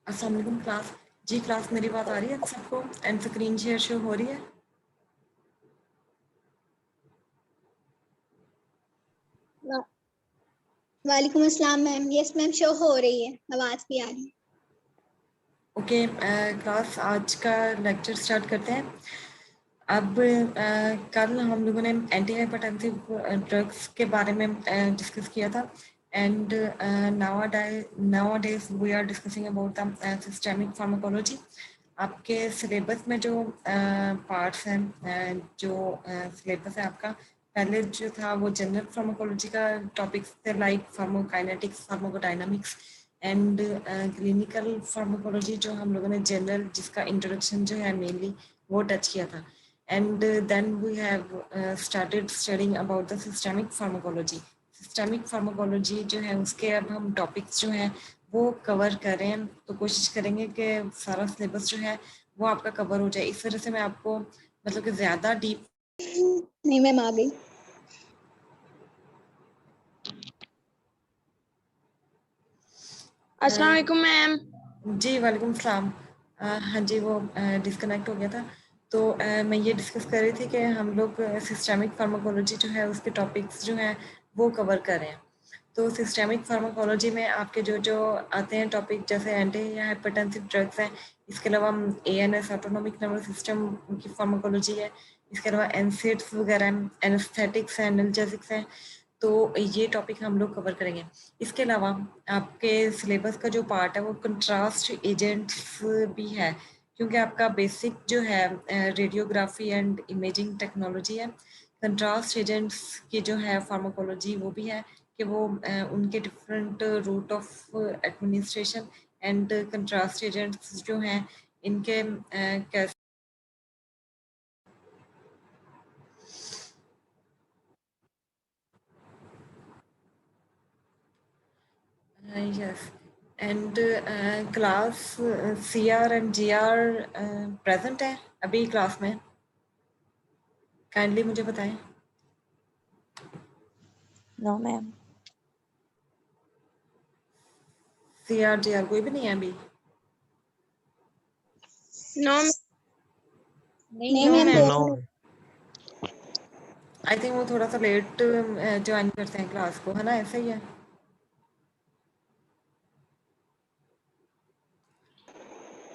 अस्सलाम वालेकुम क्लास। जी क्लास, मेरी बात आ रही है सबको? एंड स्क्रीन शेयर शो हो रही है? वालेकुम अस्सलाम मैम। यस मैम, शो हो रही है, आवाज भी आ रही है। ओके क्लास, आज का लेक्चर स्टार्ट करते हैं। अब कल हम लोगों ने एंटी हाइपरटेंसिव ड्रग्स के बारे में डिस्कस किया था and nowadays we are discussing about the systemic pharmacology। आपके सिलेबस में जो पार्ट्स हैं, जो सिलेबस है आपका, पहले जो था वो जनरल फार्माकोलॉजी का टॉपिक्स थे, like pharmacokinetics, pharmacodynamics and clinical pharmacology, जो हम लोगों ने जनरल, जिसका इंट्रोडक्शन जो है मेनली वो टच किया था। And then we have started studying about the systemic pharmacology. Systemic pharmacology जो है उसके अब हम टॉपिक्स जो हैं वो कवर करें, तो कोशिश करेंगे कि सारा सिलेबस जो है वो आपका कवर हो जाए। इस वजह से मैं आपको मतलब कि ज़्यादा डीप नहीं मैम, आ गई। अस्सलाम वालेकुम मैम। जी वालेकुम सलाम। हाँ जी, वो डिस्कनेक्ट हो गया था। तो मैं ये डिस्कस कर रही थी कि हम लोग सिस्टेमिक फार्माकोलॉजी जो है उसके टॉपिक्स जो हैं वो कवर कर रहे हैं। तो सिस्टेमिक फार्माकोलॉजी में आपके जो जो आते हैं टॉपिक, जैसे एंटी या हाइपरटेंसिव ड्रग्स हैं, इसके अलावा ANS ऑटोनोमिक नर्वस सिस्टम की फार्माकोलॉजी है, इसके अलावा एनसेड्स वगैरह, एनेस्थेटिक्स हैं, एनाल्जेसिक्स हैं, तो ये टॉपिक हम लोग कवर करेंगे। इसके अलावा आपके सिलेबस का जो पार्ट है वो कंट्रास्ट एजेंट्स भी है, क्योंकि आपका बेसिक जो है रेडियोग्राफी एंड इमेजिंग टेक्नोलॉजी है। कंट्रास्ट एजेंट्स की जो है फार्माकोलॉजी वो भी है कि वो उनके different route of administration and contrast agents जो हैं इनके कैसे। Yes and class CR and GR present है अभी क्लास में? काइंडली मुझे बताएं। No ma'am. CR GR कोई भी नहीं है अभी? नो नहीं नो मैम, मैम। देख लो। आई थिंक वो थोड़ा सा लेट ज्वाइन करते हैं क्लास को, है ना? ऐसा ही है।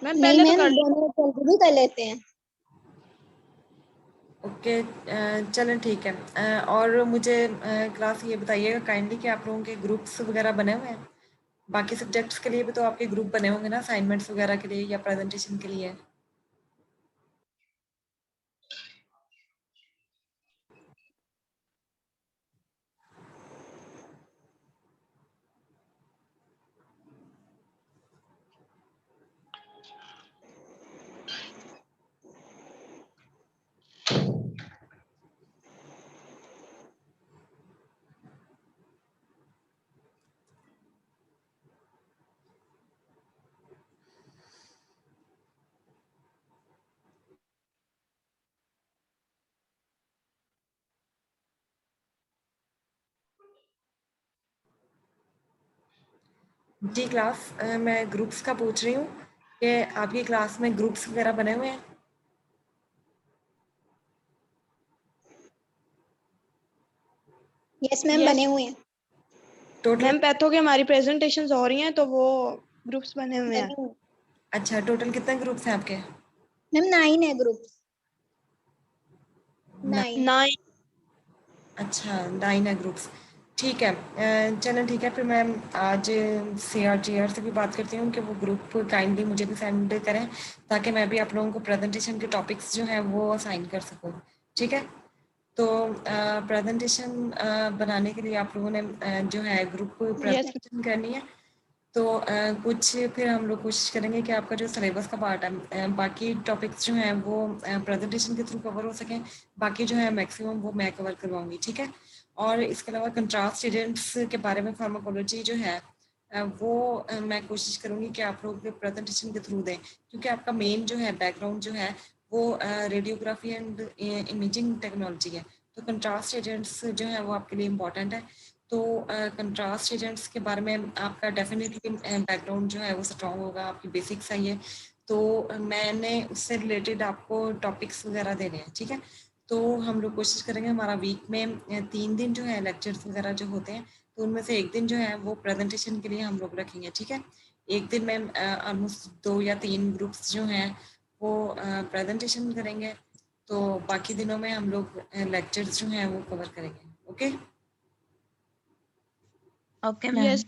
मैम नहीं पहले तो मैम, कर दोनों जल्दी भी कर लेते हैं। ओके चलें ठीक है। और मुझे क्लास ये बताइएगा काइंडली कि आप लोगों के ग्रुप्स वगैरह बने हुए हैं? बाकी सब्जेक्ट्स के लिए भी तो आपके ग्रुप बने होंगे ना, असाइनमेंट्स वगैरह के लिए या प्रेजेंटेशन के लिए? जी क्लास, मैं ग्रुप्स का पूछ रही हूँ कि आपकी क्लास में ग्रुप्स वगैरह बने हुए हैं? यस मैम, यस बने हुए हैं। टोटल? मैम, पैथो की हमारी प्रेजेंटेशंस हो रही हैं तो वो ग्रुप्स बने हुए हैं। बने हुए अच्छा, टोटल कितने ग्रुप्स हैं आपके? मैम, 9 है ग्रुप। 9। 9। अच्छा 9 है ग्रुप्स। ठीक है, चलें ठीक है, फिर मैं आज CR GR से भी बात करती हूँ कि वो ग्रुप काइंडली मुझे भी सेंड करें, ताकि मैं भी आप लोगों को प्रेजेंटेशन के टॉपिक्स जो हैं वो असाइन कर सकूँ। ठीक है, तो प्रेजेंटेशन बनाने के लिए आप लोगों ने जो है ग्रुप यस प्रेजेंटेशन करनी है। तो कुछ फिर हम लोग कोशिश करेंगे कि आपका जो सिलेबस का पार्ट है, बाकी टॉपिक्स जो हैं वो प्रेजेंटेशन के थ्रू कवर हो सकें, बाकी जो है मैक्सिमम वो मैं कवर करवाऊंगी। ठीक है, और इसके अलावा कंट्रास्ट एजेंट्स के बारे में फार्माकोलॉजी जो है वो मैं कोशिश करूंगी कि आप लोग प्रेजेंटेशन के थ्रू दें, क्योंकि आपका मेन जो है बैकग्राउंड जो है वो रेडियोग्राफी एंड इमेजिंग टेक्नोलॉजी है। तो कंट्रास्ट एजेंट्स जो है वो आपके लिए इम्पॉर्टेंट है। तो कंट्रास्ट एजेंट्स के बारे में आपका डेफिनेटली बैकग्राउंड जो है वो स्ट्रॉन्ग होगा, आपकी बेसिक्स है ये। तो मैंने उससे रिलेटेड आपको टॉपिक्स वगैरह देने हैं, ठीक है। तो हम लोग कोशिश करेंगे हमारा वीक में 3 दिन जो है लेक्चर्स वगैरह जो होते हैं, तो उनमें से एक दिन जो है वो प्रेजेंटेशन के लिए हम लोग रखेंगे, ठीक है। एक दिन में ऑलमोस्ट 2 या 3 ग्रुप्स जो हैं वो प्रेजेंटेशन करेंगे, तो बाकी दिनों में हम लोग लेक्चर्स जो हैं वो कवर करेंगे। Okay okay ma'am. Yes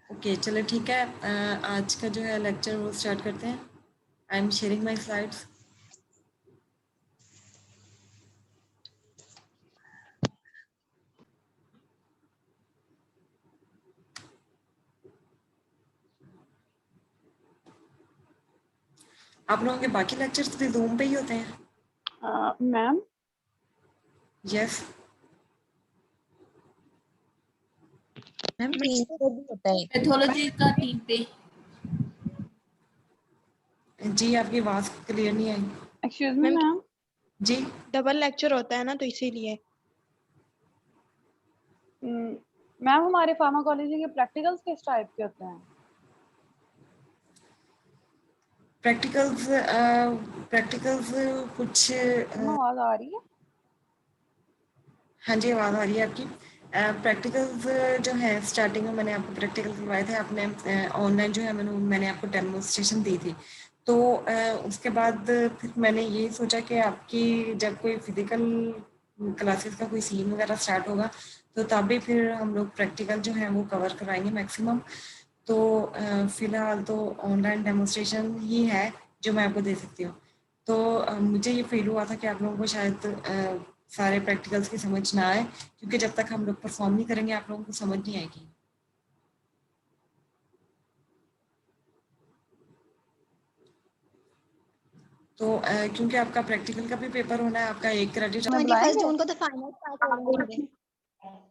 okay चलो ठीक है। आज का जो है लेक्चर वो स्टार्ट करते हैं। I am sharing my slides. आप लोगों के बाकी लेक्चर्स भी जूम पे ही होते हैं? मैम यस मैम 3 पे भी होता है। पैथोलॉजी का 3 पे। जी, आपकी आवाज क्लियर नहीं आई। एक्सक्यूज मी मैम, जी डबल लेक्चर होता है ना तो इसीलिए। मैम हमारे फार्माकोलॉजी के प्रैक्टिकल्स किस टाइप के होते हैं? प्रैक्टिकल्स कुछ आवाज आ रही है? हाँ जी, आवाज़ आ रही है आपकी। प्रैक्टिकल्स जो है स्टार्टिंग में मैंने आपको प्रैक्टिकल करवाए थे, आपने ऑनलाइन जो है मैंने आपको डेमोन्स्ट्रेशन दी थी। तो उसके बाद फिर मैंने ये सोचा कि आपकी जब कोई फिजिकल क्लासेस का कोई सीन वगैरह स्टार्ट होगा तो तब भी फिर हम लोग प्रैक्टिकल जो है वो कवर कराएंगे मैक्सिमम। तो फिलहाल तो ऑनलाइन डेमोन्स्ट्रेशन ही है जो मैं आपको दे सकती हूँ। तो मुझे ये फील हुआ था कि आप लोगों को शायद सारे प्रैक्टिकल्स की समझ ना आए, क्योंकि जब तक हम लोग परफॉर्म नहीं करेंगे आप लोगों को समझ नहीं आएगी। तो क्योंकि आपका प्रैक्टिकल का भी पेपर होना है, आपका 1 क्रेडिट। 21 जून को तो फाइनल स्टार्ट हो जाएंगे,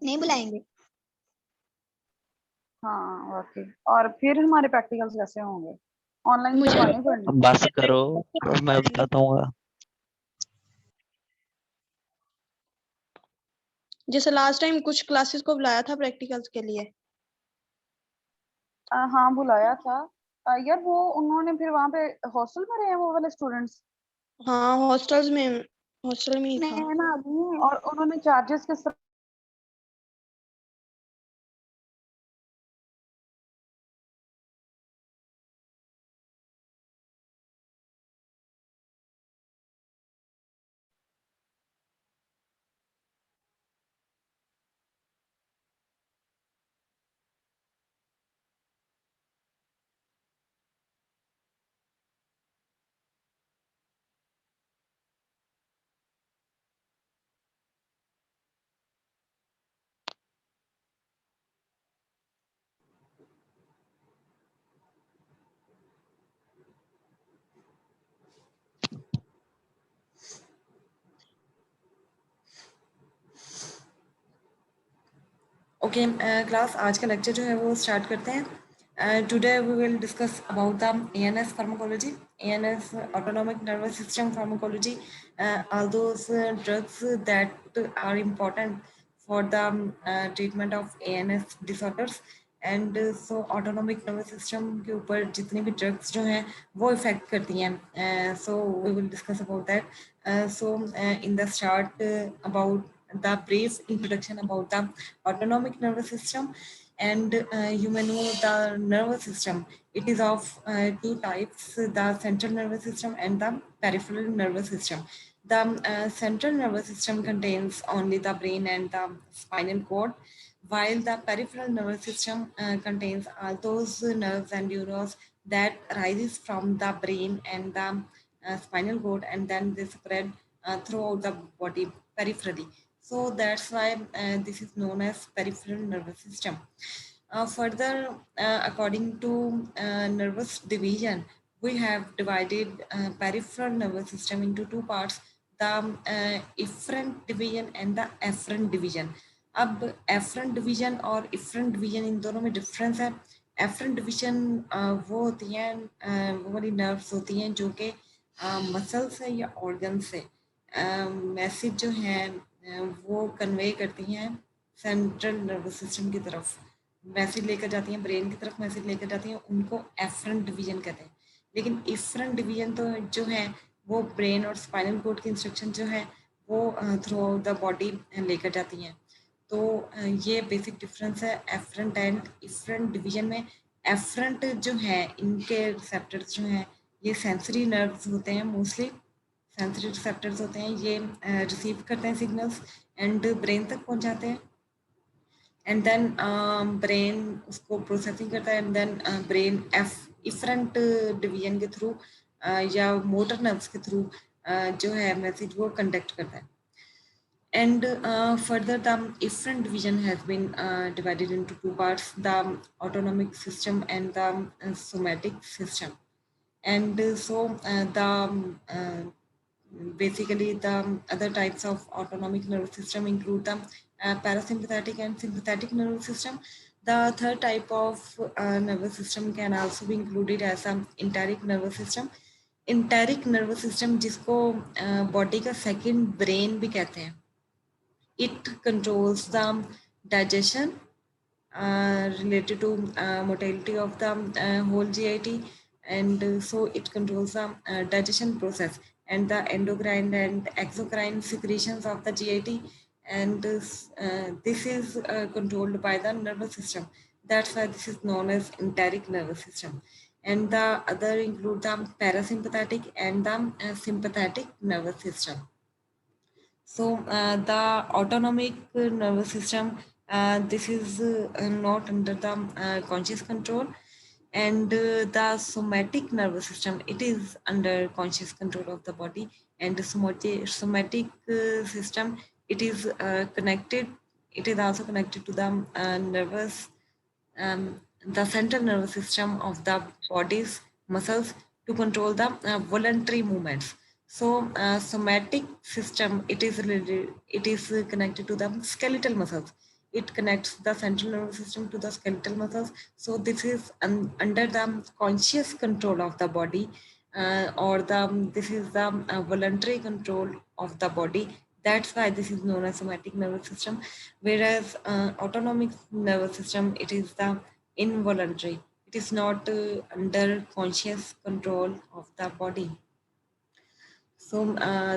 नहीं बुलाएंगे। हाँ वाकई। और फिर हमारे प्रैक्टिकल्स कैसे होंगे? ऑनलाइन मुझे करवानी पड़नी? बस करो, मैं बताता हूँ। जैसे लास्ट टाइम कुछ क्लासेस को बुलाया था प्रैक्टिकल्स के लिए। हाँ बुलाया था। यार वो उन्होंने फिर वहाँ पे हॉस्टल में रहे हैं वो वाले स्टूडेंट्स? हाँ हॉस्टल में ही था। मैं ना अभी और उन्होंने चार्जेस किस तरह? ओके क्लास, आज का लेक्चर जो है वो स्टार्ट करते हैं। Today we will discuss about the ANS pharmacology, ANS autonomic nervous system pharmacology, all those drugs that are important for the treatment of ANS disorders. And so autonomic nervous system के ऊपर जितनी भी drugs जो हैं वो effect करती हैं, so we will discuss about that. So in the start about the brief introduction about the autonomic nervous system. And you may know the nervous system, it is of 2 types, the central nervous system and the peripheral nervous system. The central nervous system contains only the brain and the spinal cord, while the peripheral nervous system contains all those nerves and neurons that arises from the brain and the spinal cord, and then they spread throughout the body peripherally. So that's why this is known as peripheral nervous system. Further, according to nervous division, we have divided peripheral nervous system into 2 parts, the efferent division and the afferent division. अब efferent division और efferent division इन दोनों में difference है। efferent division वो होती हैं, वो वाली नर्व्स होती हैं जो कि मसल से या ऑर्गन से मैसेज जो है वो कन्वे करती हैं सेंट्रल नर्वस सिस्टम की तरफ, मैसेज लेकर जाती हैं ब्रेन की तरफ, मैसेज लेकर जाती हैं, उनको एफरेंट डिवीजन कहते हैं। लेकिन इफरेंट डिवीजन तो जो है वो ब्रेन और स्पाइनल कोड की इंस्ट्रक्शन जो है वो थ्रू आउट द बॉडी लेकर जाती हैं। तो ये बेसिक डिफरेंस है एफरेंट एंड इफरेंट डिवीजन में। एफरेंट जो है इनके रिसेप्टर्स जो हैं ये सेंसरी नर्व्स होते हैं, मोस्टली सेंसरी रिसेप्टर्स होते हैं, ये रिसीव करते हैं सिग्नल्स एंड ब्रेन तक पहुंचाते हैं, एंड देन ब्रेन उसको प्रोसेसिंग करता है, and then brain efferent division के थ्रू या मोटर नर्व्स के थ्रू जो है मैसेज वो कंडक्ट करता है। And further, the efferent division has been divided into two parts: the autonomic system and the somatic system. And basically the other types of autonomic nervous system include the parasympathetic and sympathetic nervous system. The third type of nervous system can also be included as a enteric nervous system. Enteric nervous system जिसको body का second brain भी कहते हैं. It controls the digestion related to motility of the whole GIT, and so it controls the digestion process and the endocrine and exocrine secretions of the GIT, and this is controlled by the nervous system. That's why this is known as enteric nervous system. And the other include the parasympathetic and the sympathetic nervous system. So the autonomic nervous system, this is not under the conscious control, and the somatic nervous system, it is under conscious control of the body. And the somatic system, it is connected, it is also connected to the nervous the central nervous system of the body's muscles to control the voluntary movements. So somatic system, it is connected to the skeletal muscles. It connects the central nervous system to the skeletal muscles. So this is under the conscious control of the body, or this is the voluntary control of the body. That's why this is known as somatic nervous system. Whereas autonomic nervous system, it is the involuntary. It is not under conscious control of the body. So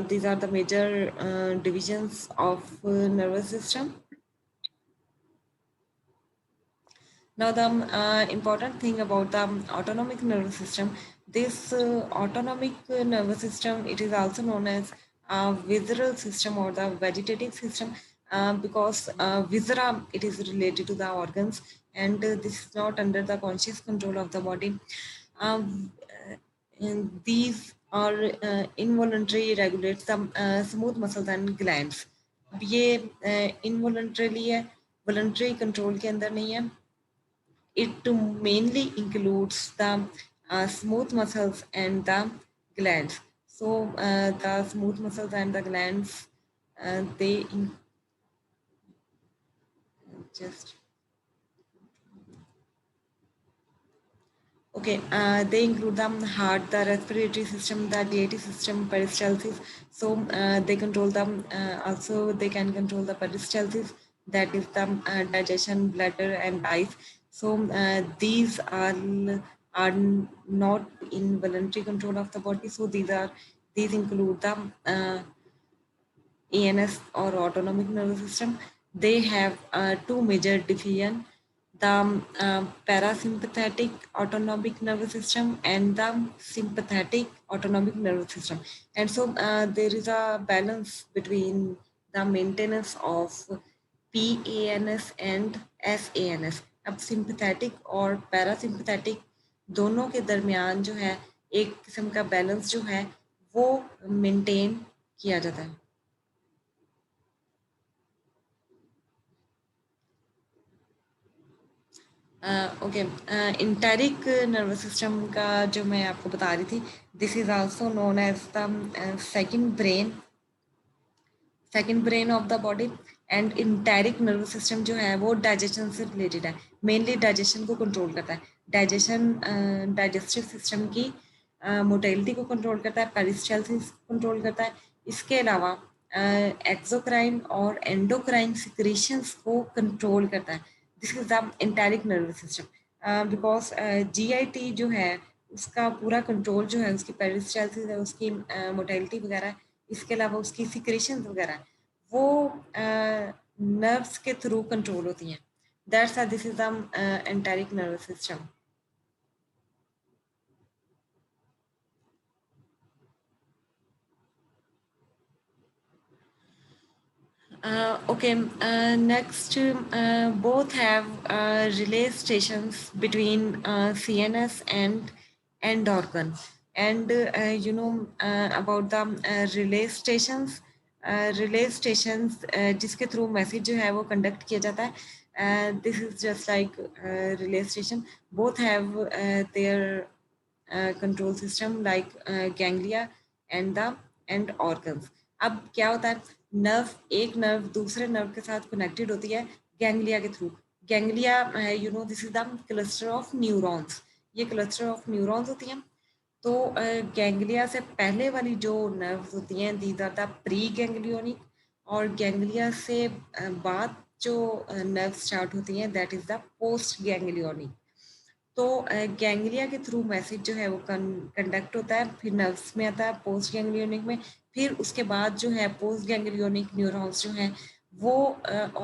these are the major divisions of nervous system. Now the important thing about the autonomic nervous system, this autonomic nervous system, it is also known as visceral system or the vegetative system, because viscera, it is related to the organs, and this is not under the conscious control of the body. And these are involuntary regulates the smooth muscles and glands. अब ये involuntarily है, voluntary control के अंदर नहीं है. It mainly includes the smooth muscles and the glands. So the smooth muscles and the glands, they okay, they include the heart, the respiratory system, the digestive system, peristalsis. So they control them. Also, they can control the peristalsis, that is the digestion, bladder, and eyes. So these are not in voluntary control of the body. So these include the ANS or autonomic nervous system. They have two major divisions: the parasympathetic autonomic nervous system and the sympathetic autonomic nervous system. And so there is a balance between the maintenance of PANS and SANS. अब sympathetic और parasympathetic दोनों के दरमियान जो है एक किस्म का बैलेंस जो है वो मेंटेन किया जाता है. ओके, इंटेरिक नर्वस सिस्टम का जो मैं आपको बता रही थी, this is also known as the second brain of the body. And enteric nervous system जो है वो डाइजेशन से रिलेटेड है, मेनली डाइजेशन को कंट्रोल करता है. डाइजेस्टिव सिस्टम की मोटिलिटी को कंट्रोल करता है, पेरिस्टाल्सिस कंट्रोल करता है. इसके अलावा एक्सोक्राइन और एंडोक्राइन सिक्रीशंस को कंट्रोल करता है. This is the enteric nervous system because GIT जो है उसका पूरा कंट्रोल जो है उसकी पेरिस्टाल्सिस है, उसकी मोटेलिटी वगैरह, इसके अलावा उसकी सिक्रीशंस वगैरह वो नर्व्स के थ्रू कंट्रोल होती हैं. That's this is the enteric nervous system. Okay, next, both have relay stations between CNS and end organ. And you know about the relay stations जिसके through message जो है वो conduct किया जाता है. This is just like relay station. Both have their control system like ganglia and the end organs. अब क्या होता है, एक नर्व दूसरे नर्व के साथ कनेक्टेड होती है गैंग्लिया के through. Ganglia you know this is the cluster of neurons. ये क्लस्टर ऑफ न्यूरॉन्स होती हैं. तो गैंग्लिया से पहले वाली जो नर्व्स होती हैं these are the pre ganglionic, और गैंग्लिया से बाद जो नर्व स्टार्ट होती हैं that is the post ganglionic. तो गैंग्लिया के थ्रू मैसेज जो है वो कंडक्ट होता है, फिर नर्व्स में आता है पोस्ट गैंग्लियोनिक में, फिर उसके बाद जो है पोस्ट गैंग्लियोनिक न्यूरॉन्स जो हैं वो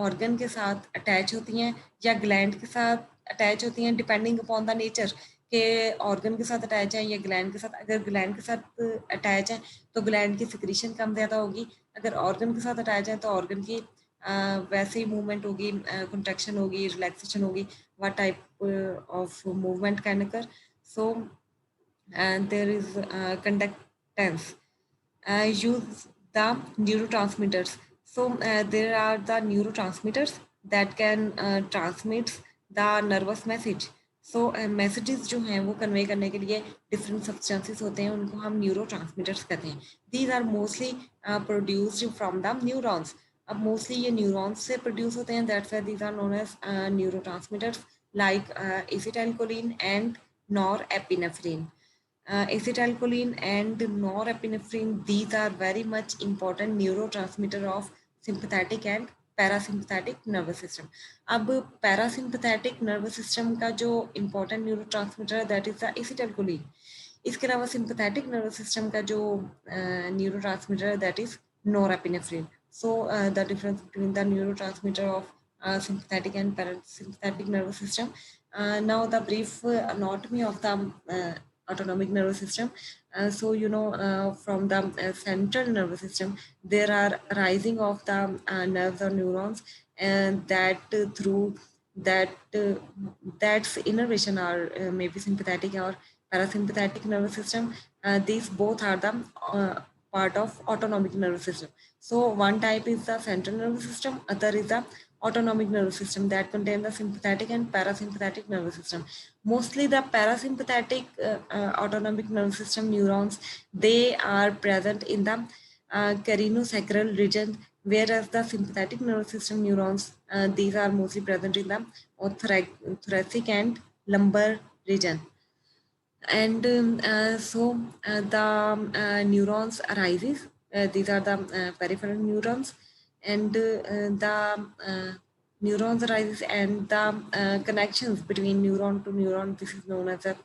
ऑर्गन के साथ अटैच होती हैं या ग्लैंड के साथ अटैच होती हैं, डिपेंडिंग अपॉन द नेचर के ऑर्गन के साथ अटैच है या ग्लैंड के साथ. अगर ग्लैंड के साथ अटैच है तो ग्लैंड की सिक्रीशन कम ज़्यादा होगी. अगर ऑर्गन के साथ अटैच है तो ऑर्गन की वैसे ही मूवमेंट होगी, कंट्रैक्शन होगी, रिलैक्सेशन होगी, what type of movement can occur. So there is conductance. Use the neurotransmitters. So there are the neurotransmitters that can transmit the nervous message. So messages जो हैं वो convey करने के लिए different substances होते हैं, उनको हम neurotransmitters कहते हैं. These are mostly produced from the neurons. अब मोस्टली ये न्यूरॉन्स से प्रोड्यूस होते हैं. That's why these are known as neurotransmitters like acetylcholine and norepinephrine. Acetylcholine and norepinephrine, these are very much important neurotransmitter of sympathetic and parasympathetic nervous system. अब parasympathetic nervous system का जो important neurotransmitter है that is the acetylcholine. इसके अलावा sympathetic nervous system का जो neurotransmitter है that is norepinephrine. So the difference between the neurotransmitter of sympathetic and parasympathetic nervous system. Now the brief anatomy of the autonomic nervous system. So you know from the central nervous system there are rising of the nerves or neurons, and that through that's innervation or maybe sympathetic or parasympathetic nervous system. These both are the part of autonomic nervous system. So one type is the central nervous system, other is the autonomic nervous system that contain the sympathetic and parasympathetic nervous system. Mostly the parasympathetic autonomic nervous system neurons, they are present in the craniosacral region, whereas the sympathetic nervous system neurons, these are mostly present in the thoracic and lumbar region. And so the neurons arises. These are the peripheral neurons, and the neurons arises and the connections between neuron to neuron. This is known as a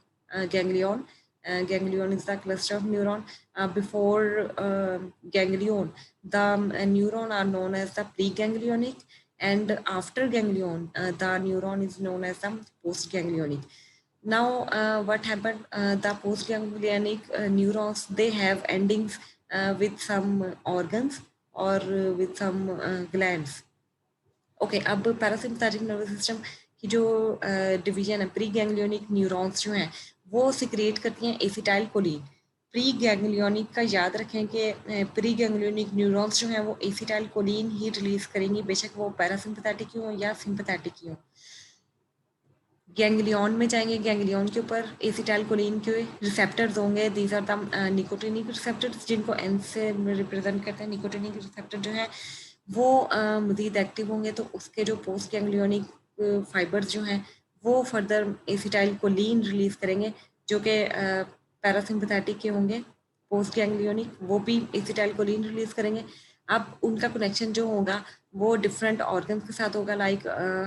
ganglion. Ganglion is the cluster of neuron. Before ganglion, the neuron are known as the preganglionic, and after ganglion, the neuron is known as the postganglionic. Now what happened, the postganglionic neurons, they have endings with some organs or with some glands. Okay, अब parasympathetic nervous system की जो division है, pre ganglionic neurons जो हैं वो secrete करती हैं acetylcholine. Pre ganglionic का याद रखें कि प्री गैंग्लियोनिक न्यूरॉन्स जो हैं वो एसिटाइलकोलिन ही रिलीज करेंगी, बेशक वो पैरासिम्पथेटिक ही हो या सिम्पथेटिक ही हो. गैंग्लियन में जाएंगे, गैंग्लियन के ऊपर एसिटाइलकोलिन के रिसेप्टर्स होंगे. These are the nicotinic receptors, जिनको एन से रिप्रेजेंट करते हैं. निकोटिनिक रिसेप्टर जो है वो मजीद एक्टिव होंगे तो उसके जो पोस्ट गैंग्लियोनिक फाइबर्स जो हैं वो फर्दर एसिटाइलकोलिन रिलीज करेंगे, जो कि पैरासिम्पथेटिक के होंगे. पोस्ट गैंग्लियोनिक वो भी एसिटाइलकोलिन रिलीज करेंगे. अब उनका कनेक्शन जो होगा वो डिफरेंट ऑर्गन्स के साथ होगा, like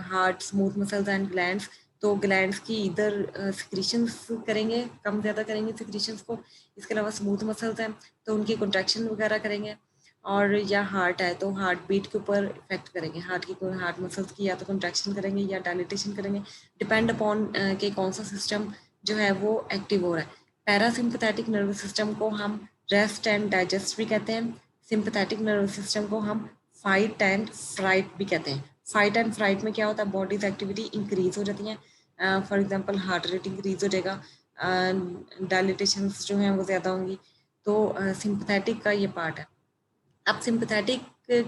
heart, smooth muscles and glands. तो ग्लैंड्स की इधर सिक्रीशंस करेंगे, कम ज़्यादा करेंगे सिक्रीशंस को। इसके अलावा स्मूथ मसल्स हैं तो उनकी कंट्रैक्शन वगैरह करेंगे। और या हार्ट है तो हार्ट बीट के ऊपर इफेक्ट करेंगे, हार्ट मसल्स की या तो कंट्रैक्शन करेंगे या डायलिटेशन करेंगे, डिपेंड अपॉन कि कौन सा सिस्टम जो है वो एक्टिव हो रहा है। पैरासिम्पथेटिक नर्वस सिस्टम को हम रेस्ट एंड डाइजेस्ट भी कहते हैं। सिंपथेटिक नर्वस सिस्टम को हम फाइट एंड फ्राइट भी कहते हैं। फाइट एंड फ्राइट में क्या होता है, बॉडीज एक्टिविटी इंक्रीज हो जाती है। For example heart rate increase हो जाएगा, डायलिटेशन जो हैं वो ज़्यादा होंगी। तो सिंपथेटिक का ये पार्ट है। अब सिंपथेटिक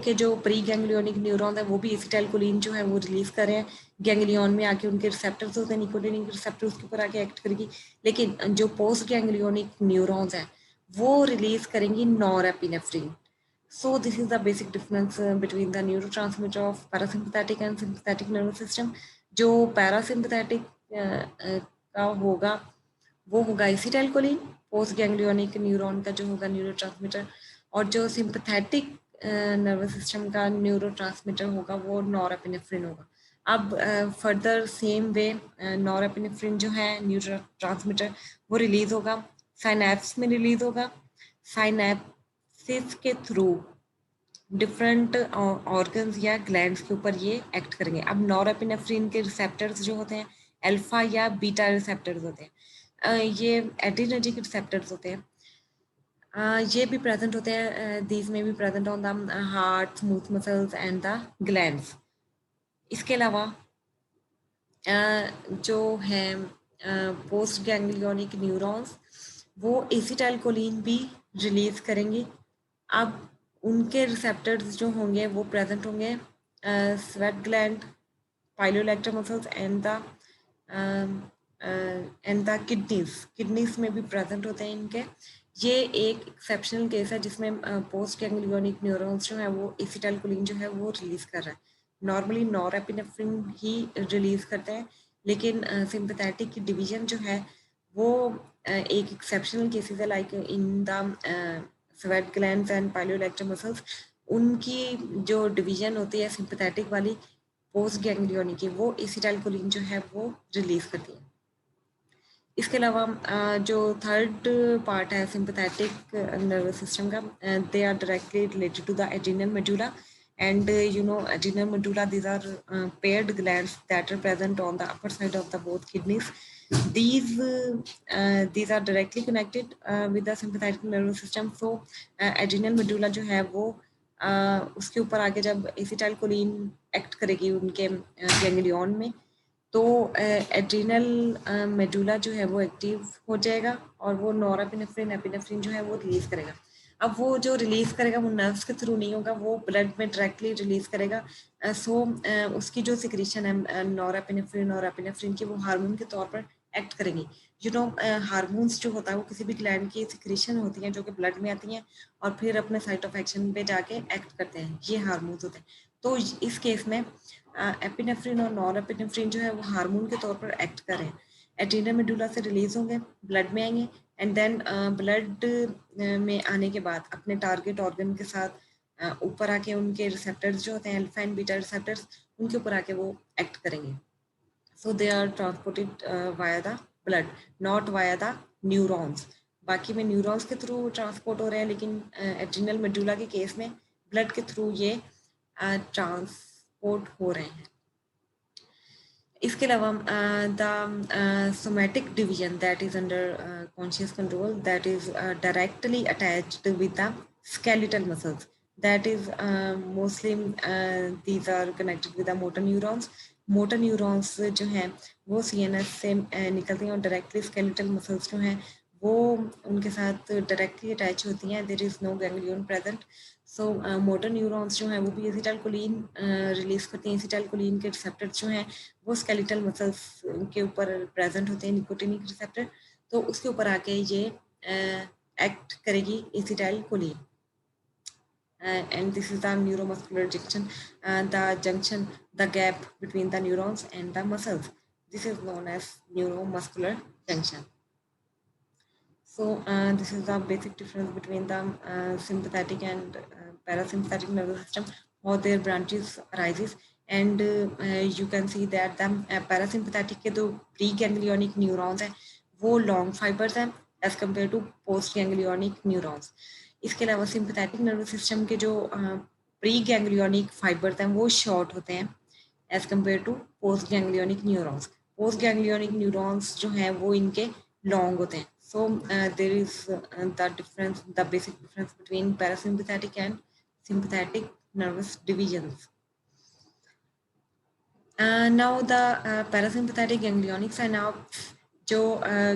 के जो प्री गैंग्लियोनिक न्यूरॉन है वो भी एसिटाइलकोलिन जो है वो रिलीज कर रहे हैं गैंग्लियन में आके। उनके रिसेप्टर्स होते हैं, निकोटिनिक रिसेप्टर उसके ऊपर आके एक्ट करेगी। लेकिन जो पोस्ट गैंग्लियोनिक न्यूरॉन्स हैं वो रिलीज करेंगी norepinephrine. So this is the basic difference between the neurotransmitter of parasympathetic and sympathetic nervous system. जो parasympathetic का होगा वो होगा एसिटाइलकोलिन, पोस्ट गैंग्लियोनिक न्यूरॉन का जो होगा न्यूरोट्रांसमीटर। और जो सिंपथेटिक नर्वस सिस्टम का न्यूरोट्रांसमीटर होगा वो नॉरएपिनेफ्रिन होगा। अब फर्दर सेम वे नॉरएपिनेफ्रिन जो है न्यूरोट्रांसमीटर वो रिलीज होगा, साइनैप्स में रिलीज होगा। साइनैप्सिस के थ्रू डिफरेंट ऑर्गन्स या ग्लैंड्स के ऊपर ये एक्ट करेंगे। अब नॉरएपिनेफ्रिन के रिसेप्टर्स जो होते हैं अल्फा या बीटा रिसेप्टर्स होते हैं, ये एड्रीनर्जिक रिसेप्टर्स होते हैं, ये भी प्रेजेंट होते हैं। दीज में भी present on the heart, smooth muscles and the glands. इसके अलावा जो है पोस्ट गैंग्लियोनिक न्यूरॉन्स वो एसिटाइलकोलिन भी रिलीज करेंगे। अब उनके रिसेप्टर्स जो होंगे वो प्रेजेंट होंगे sweat gland, piloerector muscles and the kidneys में भी प्रेजेंट होते हैं इनके। ये एक एक्सेप्शनल केस है जिसमें पोस्ट गैंग्लियोनिक न्यूरॉन्स जो है वो एसिटाइलकोलिन जो है वो रिलीज कर रहा है। नॉर्मली नॉरएपिनेफ्रिन ही रिलीज करते हैं, लेकिन सिंपथेटिक की डिवीजन जो है वो एक एक्सेप्शनल केसेस है, like in the sweat glands and piloerector muscles. उनकी जो डिवीजन होती है सिंपथेटिक वाली पोस्ट गैंग्लियोनिक की, वो एसिटाइलकोलिन जो है वो रिलीज करती है। इसके अलावा जो थर्ड पार्ट है सिंपथेटिक नर्वस सिस्टम का, they are directly related to the adrenal medulla and adrenal medulla. These are paired glands that are present on the upper side of the both kidneys. These are directly connected with the sympathetic nervous system. So adrenal medulla जो है वो उसके ऊपर आगे जब acetylcholine act करेगी उनके ganglion में, तो एड्रिनल मेडुला जो है वो एक्टिव हो जाएगा और वो नॉरएपिनेफ्रिन, एपिनेफ्रिन जो है वो रिलीज करेगा। अब वो जो रिलीज करेगा वो नर्व्स के थ्रू नहीं होगा, वो ब्लड में डायरेक्टली रिलीज करेगा। उसकी जो सिक्रीशन है नॉरएपिनेफ्रिन और एपिनेफ्रिन की, वो हार्मोन के तौर पर एक्ट करेंगी। हार्मोन्स जो होता है वो किसी भी ग्लैंड की सिक्रीशन होती हैं जो कि ब्लड में आती हैं और फिर अपने साइट ऑफ एक्शन पे जाके एक्ट करते हैं, ये हार्मोन्स होते हैं। तो इस केस में एपिनेफ्रिन और नॉरएपिनेफ्रिन जो है वो हार्मोन के तौर पर एक्ट कर रहे हैं। एड्रिनल मेडुला से रिलीज होंगे, ब्लड में आएंगे एंड देन ब्लड में आने के बाद अपने टारगेट ऑर्गन के साथ ऊपर आके उनके रिसेप्टर्स जो होते हैं अल्फा एंड बीटा रिसेप्टर्स, उनके ऊपर आके वो एक्ट करेंगे। So they are transported via the blood, not via the neurons. बाकी में न्यूरॉन्स के थ्रू ट्रांसपोर्ट हो रहे हैं, लेकिन एड्रिनल मेडुला के केस में ब्लड के थ्रू ये ट्रांसपोर्ट हो रहे हैं। इसके अलावा the somatic division that is under conscious control, that is directly attached with the skeletal muscles, that is mostly these are connected with the motor neurons. Motor neurons जो हैं वो CNS से निकलती हैं और डायरेक्टली स्केलेटल मसल्स जो हैं वो उनके साथ डायरेक्टली अटैच होती हैं। There is no ganglion present. So motor neurons जो हैं वो भी एसिटाइलकोलिन रिलीज करती हैं। एसिटाइलकोलिन के रिसेप्टर्स जो हैं वो स्केलेटल मसल्स के ऊपर प्रेजेंट होते हैं, निकोटिनिक रिसेप्टर, तो उसके ऊपर आके ये एक्ट करेगी acetylcholine. And this is the neuromuscular junction, the gap between the neurons and the muscles. This is known as neuromuscular junction. So this is the basic difference between the sympathetic and parasympathetic nervous system, how their branches arises, and you can see that the parasympathetic के जो preganglionic neurons हैं वो long fibers हैं as compared to postganglionic neurons. इसके अलावा sympathetic nervous system के जो preganglionic fibers हैं वो short होते हैं as compared to postganglionic neurons. Postganglionic neurons जो हैं वो इनके long होते हैं. So there is the basic difference between parasympathetic and sympathetic nervous divisions. Now the parasympathetic ganglionic synapse जो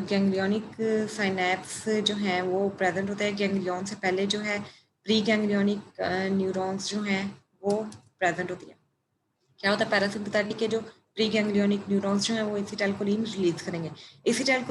ganglionic synapse जो हैं वो present होते हैं ganglion से पहले जो है preganglionic neurons जो हैं वो present होती है. क्या होता है पैरासिम्पैथेटिक के जो प्रीगैंग्लियोनिक न्यूरॉन्स जो हैं वो एसिटाइलकोलिन रिलीज करेंगे. एसिटाइल